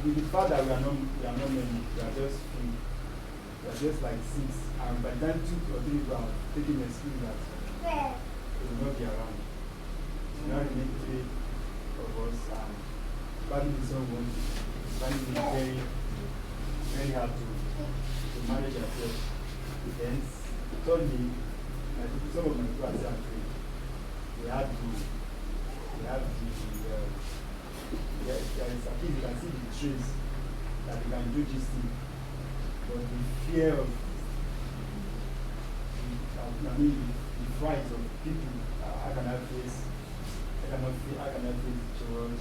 with the fact that we are not many, we are just few, we are just like 6, and by the time 2 or 3 people are taking excuse that they will not be around. So now remain 3 of us, and probably someone finding it very, very hard to manage ourselves. Then thirdly, some of my people are still afraid. They have the there is at least you can see the trace that they can do this thing, but the fear of the fright of people, I cannot face church,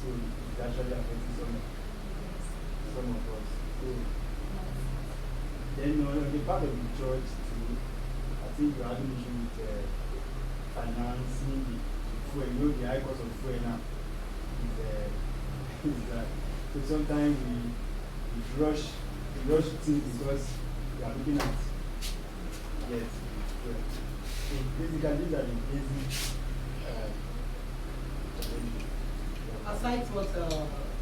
so it's actually affecting some of us. So then on the part of the church too, I think we're having issue with financing the fuel. You know the high cost of fuel now is that. So sometimes we rush things because we are looking at yes. So basically these are the basic challenges. Aside what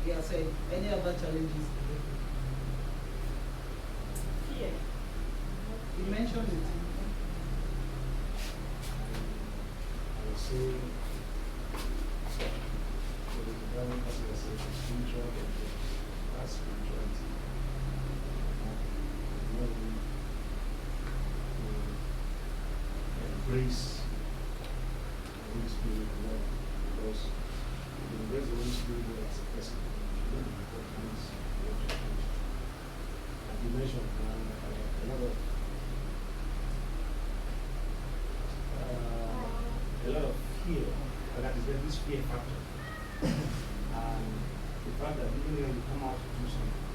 you have said, any other challenges? Fear. You mentioned it. I would say for the development as I said, spiritual and spirituality. When we embrace the Holy Spirit more, because if you embrace the Holy Spirit more as a person, you know the importance of what you do. And you mentioned a lot of fear, and that is where this fear factor. And the fact that even when you come out to do something,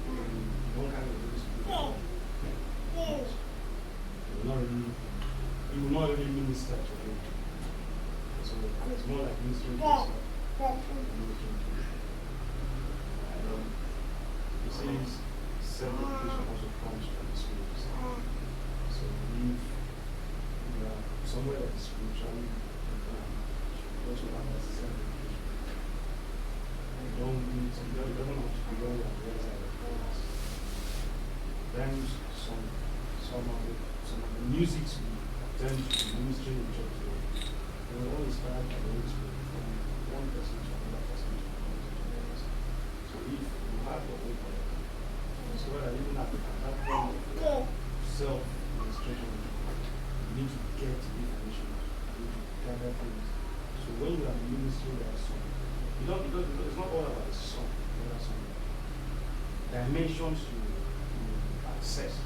you don't kind of do this you will not really minister to him. So it's more like ministering to yourself. He says self-education also comes from the Spirit. So if you are somewhere that is spiritually you also have that self-education. You don't need some, you don't have to be very aware of things. Then some of the music we attend to ministry in church, they were all inspired by the Holy Spirit from one person to another person to another person. So if you have your own prayer, so that even at that point of self-administration, you need to get information, you need to gather things. So when you are ministering that song, it's not all about the song, there are some dimensions you access,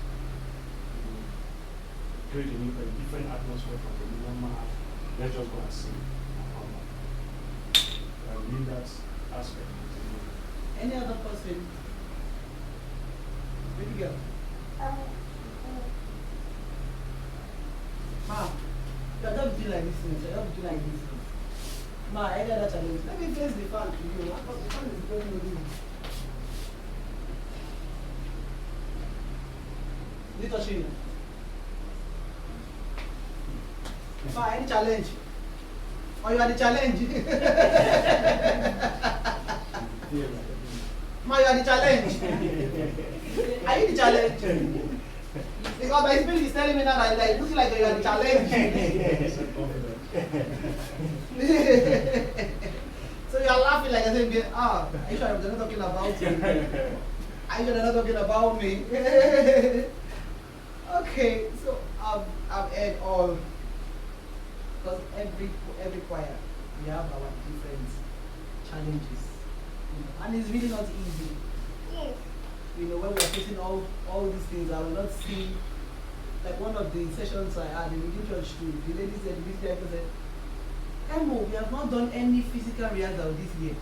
you create a different atmosphere from the normal, let's just go and sing and come back. I mean that aspect. Any other person? Baby girl. Ma, you're not doing like this, you're not doing like this. Ma, any other challenge? Let me face the fan to you. The fan is very good. Is it touching you? Ma, any challenge? Or you are the challenge? Ma, you are the challenge. Are you the challenge? Because my spirit is telling me now that it looks like you are the challenge. So you are laughing like I said, are you sure they're not talking about you? Are you sure they're not talking about me? Okay, so I've heard all, because every choir, we have our different challenges, and it's really not easy. When we are facing all these things, I will not see, like one of the sessions I had in the church too, the lady said, the director said, Emo, we have not done any physical rehearsal this year.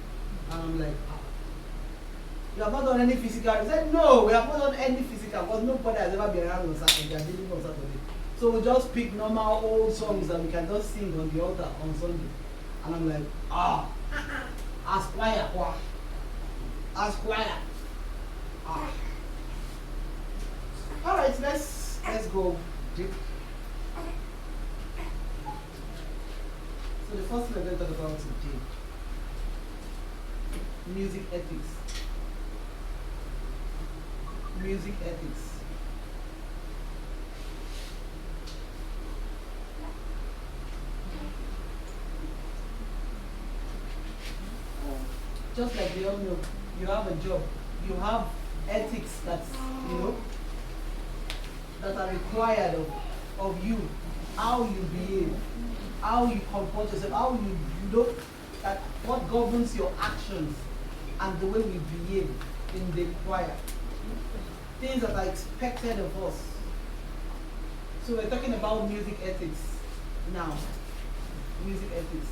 And I'm like, you have not done any physical? He said, no, we have not done any physical, because nobody has ever been around on Saturday, they are dealing on Saturday. So we just pick normal old songs that we can just sing on the altar on Sunday. And I'm like, as choir. All right, let's go deep. So the first thing we're going to talk about today Music ethics. Music ethics. Just like we all know, you have a job, you have ethics that's, that are required of you, how you behave, how you comport yourself, how you look, that what governs your actions and the way we behave in the choir. Things that are expected of us. So we're talking about music ethics now. Music ethics.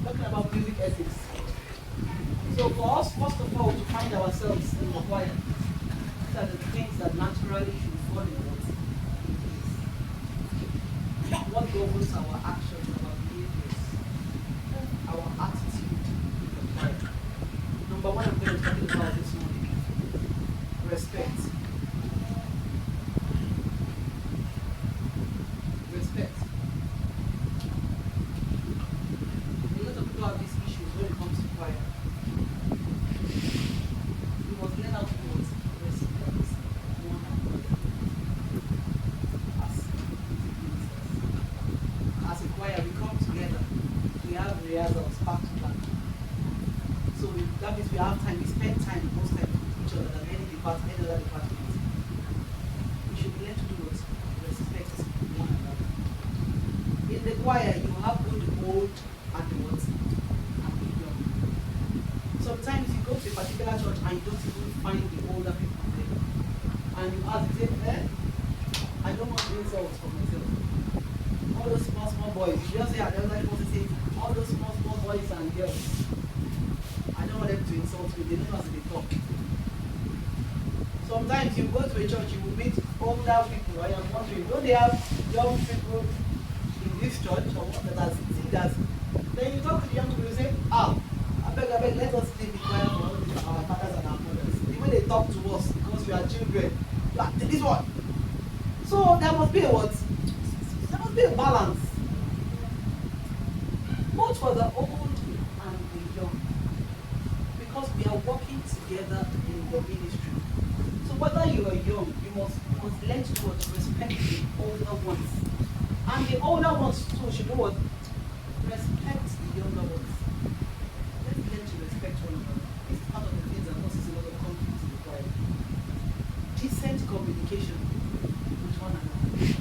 Talking about music ethics. So for us, first of all, to find ourselves in the choir, these are the things that naturally should fall in place. What governs our actions, our behaviors, our attitude in the choir. Number one, I'm going to talk about this morning. Respect. Respect. A lot of people have these issues when it comes to choir. We must learn how to respect one another as a choir. We come together, we have rehearsals back to back. So that means we have time, we spend time most time with each other than any other department. We should learn to do what? Respect one another. In the choir, you have both the old and the what? And the young. Sometimes you go to a particular church and you don't even find the older people there. And you ask, you say, I don't want insults for myself. All those small boys, you just say, I don't like what to say, all those small boys and girls. I don't want them to insult me, they don't know how to talk. Sometimes you go to a church, you will meet older people. I am wondering, don't they have young people in this church or what that are singers? Then you talk to the young people, you say, I beg, let us leave the choir for our fathers and our mothers. The way they talk to us, because we are children, take this one. So there must be a what? There must be a balance. Both for the old and the young. Because we are working together in the ministry. So whether you are young, you must learn to do what? Respect the older ones. And the older ones too should do what? Respect the younger ones. Let's learn to respect one another. It's part of the things that causes a lot of conflict in the choir. Decent communication with one another.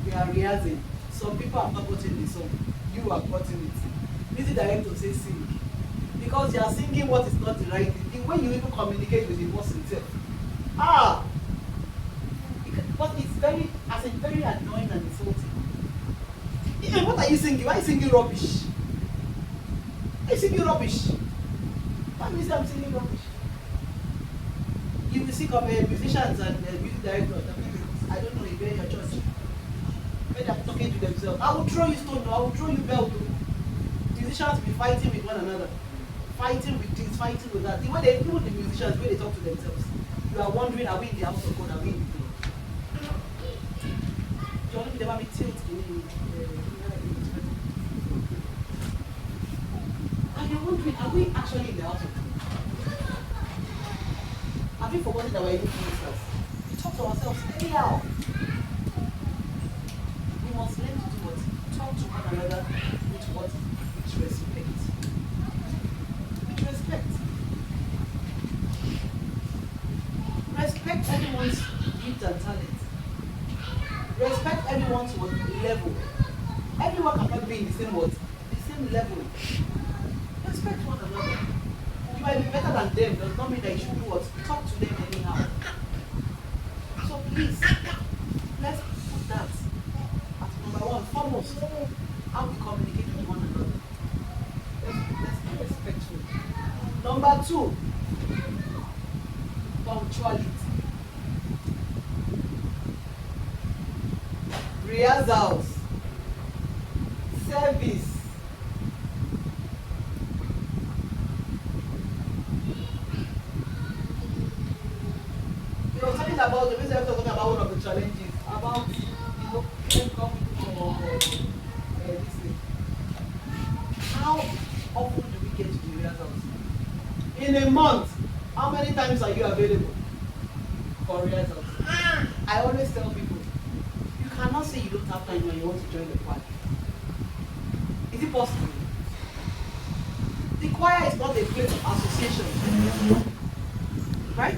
We are rehearsing. Some people have not gotten the song. You have gotten it. Music director says sing. Because you are singing what is not the right thing. The way you even communicate with the person itself. But it's very annoying and insulting. What are you singing? Why are you singing rubbish? Why are you singing rubbish? Why do you say I'm singing rubbish? You will see musicians and music directors. I don't know if you're in your church. When they're talking to themselves, I will throw you stone, I will throw you belt. Musicians will be fighting with one another. Fighting with this, fighting with that. The way they do the musicians, the way they talk to themselves. You are wondering, are we in the house of God? Are we in the club? You only never be tilt and you're wondering, are we actually in the house of God? Have we forgotten that we're even ministers? We talk to ourselves anyhow. We must learn to do what? Talk to one another with what? With respect. With respect. Respect everyone's gift and talent. Respect everyone's level. Everyone cannot be in the same the same level. Respect one another. You might be better than them, does not mean that you should do what? Talk to them anyhow. So please, let's put that as number one, foremost. How we communicate with one another. Let's be respectful. Number two, punctuality. Rehearsals, service. You know, talking about the reason I'm talking about one of the challenges about this thing. How often do we get to the rehearsals? In a month, how many times are you available for rehearsals? I always tell people, you cannot say you don't have time when you want to join the choir. Is it possible? The choir is not a place of association. Right?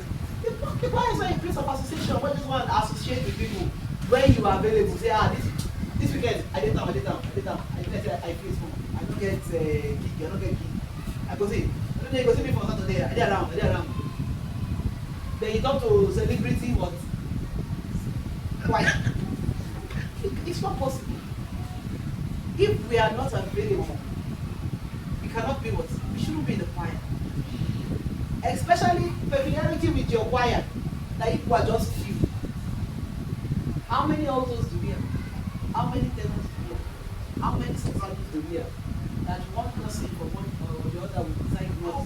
The choir is not a place of association where you just want to associate with people when you are available. Say, this weekend, I did time. I play small. I don't get gig, I don't get gig. I go see. You go see me for Saturday. I did around. Then you talk to celebrity what? Why? It's not possible. If we are not available, we cannot be what? We shouldn't be in the choir. Especially familiarity with your choir, that if you are just few. How many altos do we have? How many tenors do we have? How many sopranos do we have? That one person from one or the other will decide what